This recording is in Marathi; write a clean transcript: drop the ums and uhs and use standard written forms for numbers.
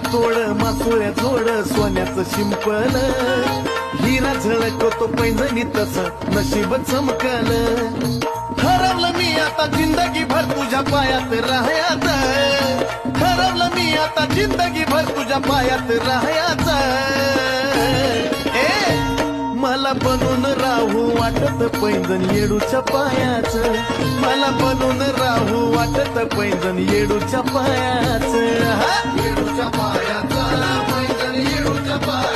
तोड मासोळ्या जोड सोन्याचं शिंपल हिरा झळकतो पैंजणी तसं नशीब चमकल ठरवलं मी आता जिंदगी भर तुझ्या पायात राहायचं ठरवलं मी आता जिंदगी भर तुझ्या पायात राहायचं मला बनून राहू वाटत पैंजण येडूच्या पायाचं मला बनून राहू वाटत पैंजण येडूच्या पायाचं येडूच्या पायाचं पैंजण येडूच्या पायाचं